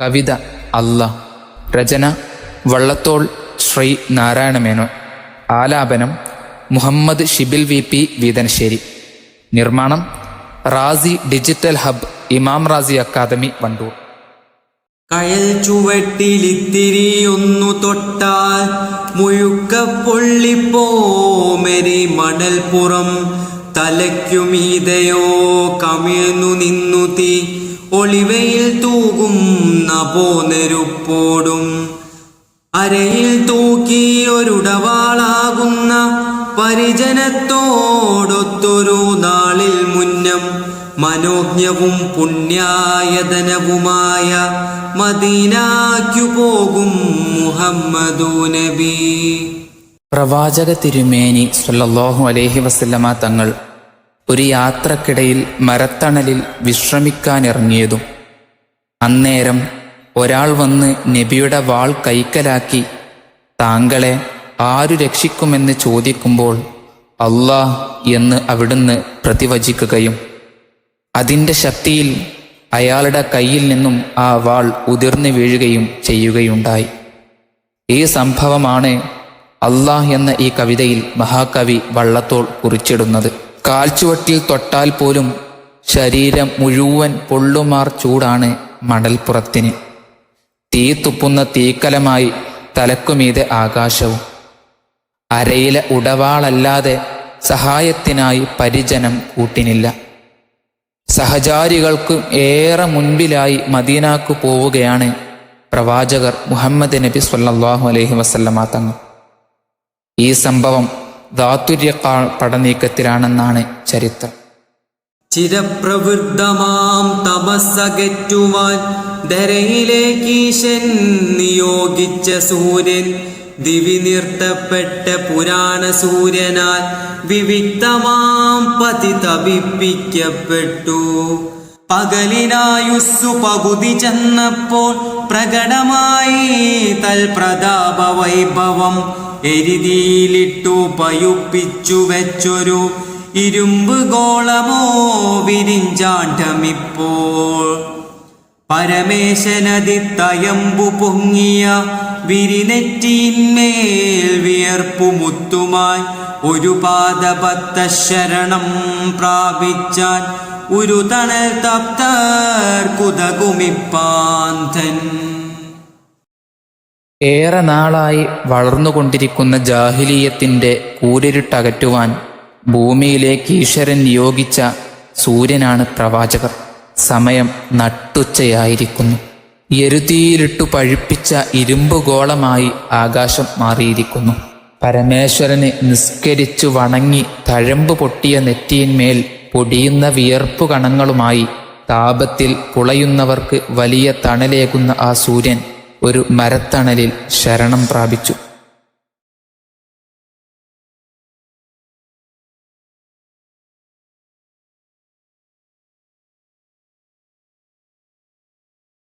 കവിത അല്ല. രചന വള്ളത്തോൾ ശ്രീ നാരായണ മേനോൻ. ആലാപനം മുഹമ്മദ് ഷിബിൽ VP വീതനശ്ശേരി. നിർമ്മാണം റാസി ഡിജിറ്റൽ ഹബ്, ഇമാം റാസി അക്കാദമി, വണ്ടൂർ. കയൽ ചുവട്ടിലിത്തിരി ഒന്നു തൊട്ടാൽ മുഴുക്ക പൊള്ളിപ്പോമെരി മണൽപ്പുറം. തലയ്ക്കുമീതയോ കമിഴ്ന്നു നിന്നു തീ, ഒളിവയിൽ തൂകും നപോനെരുപ്പോടും. അരയിൽ തൂക്കിയൊരുടവാളാകുന്ന പരിജനത്തോടൊത്തൊരു നാളിൽ മുന്നം മനോജ്ഞവും പുണ്യായതനവുമായ മദീനാക്കു പോകും മുഹമ്മദു നബി. പ്രവാചക തിരുമേനി സ്വല്ലല്ലാഹു അലൈഹി വസല്ലമ തങ്ങൾ ഒരു യാത്രക്കിടയിൽ മരത്തണലിൽ വിശ്രമിക്കാനിറങ്ങിയതും അന്നേരം ഒരാൾ വന്ന് നബിയുടെ വാൾ കൈക്കലാക്കി താങ്കളെ ആരു രക്ഷിക്കുമെന്ന് ചോദിക്കുമ്പോൾ അല്ലാഹ് എന്ന് അവിടുന്ന് പ്രതിവചിക്കുകയും അതിൻ്റെ ശക്തിയിൽ അയാളുടെ കയ്യിൽ നിന്നും ആ വാൾ ഉതിർന്നു വീഴുകയും ചെയ്യുകയുണ്ടായി. ഈ സംഭവമാണ് അല്ലാഹ് എന്ന ഈ കവിതയിൽ മഹാകവി വള്ളത്തോൾ കുറിച്ചിടുന്നത്. കാൽച്ചുവട്ടിൽ തൊട്ടാൽ പോലും ശരീരം മുഴുവൻ പൊള്ളുമാർ ചൂടാണ് മണൽപ്പുറത്തിന്. തീ തുപ്പുന്ന തീക്കലമായി തലക്കുമീതെ ആകാശവും. അരയിലെ ഉടവാളല്ലാതെ സഹായത്തിനായി പരിജനം കൂട്ടിനില്ല. സഹചാരികൾക്ക് ഏറെ മുൻപിലായി മദീനാക്കു പോവുകയാണ് പ്രവാചകർ മുഹമ്മദ് നബി സ്വല്ലല്ലാഹു അലൈഹി വസല്ലമ തങ്ങൾ. ഈ സംഭവം ധാതുര്യക്കാൾ പടനീക്കത്തിലാണെന്നാണ് ചരിത്രം. ചിരപ്രവൃദ്ധമാം തപസ്സകറ്റുവാൻ ധരയിലേക്കീശൻ നിയോഗിച്ച സൂര്യൻ ദിവി നിർത്തപ്പെട്ട പുരാണ സൂര്യനാൽ വിവിക്തമാം പതി തപിപ്പിക്കപ്പെട്ടു. പകലിനായുസ്സു പകുതി ചെന്നപ്പോൾ പ്രകടമായി തൽപ്രതാപ വൈഭവം. എരിതിയിലിട്ടു പയുപ്പിച്ചു വെച്ചൊരു ഇരുമ്പ് ഗോളമോ വിരിഞ്ചാണ്ടമിപ്പോൾ. പരമേശനതി തയമ്പു പൊങ്ങിയ വിരിനെറ്റിന്മേൽ വിയർപ്പു മുത്തുമായി ഒരു പാദപത്ത ശരണം പ്രാപിച്ചാൻ ഒരു തണൽ തപ്തർ കുതകുമിപ്പാന്തൻ. ഏറെ നാളായി വളർന്നുകൊണ്ടിരിക്കുന്ന ജാഹിലിയത്തിൻ്റെ കൂരിരുട്ടകറ്റുവാൻ ഭൂമിയിലേക്ക് ഈശ്വരൻ നിയോഗിച്ച സൂര്യനാണ് പ്രവാചകർ. സമയം നട്ടുച്ചയായിരിക്കുന്നു. എരുതിയിലിട്ടു പഴുപ്പിച്ച ഇരുമ്പുഗോളമായി ആകാശം മാറിയിരിക്കുന്നു. പരമേശ്വരന് നിസ്കരിച്ചു വണങ്ങി തഴമ്പ് പൊട്ടിയ നെറ്റിയിന്മേൽ പൊടിയുന്ന വിയർപ്പു കണങ്ങളുമായി താപത്തിൽ പുളയുന്നവർക്ക് വലിയ തണലേകുന്ന ആ സൂര്യൻ ഒരു മരത്തണലിൽ ശരണം പ്രാപിച്ചു.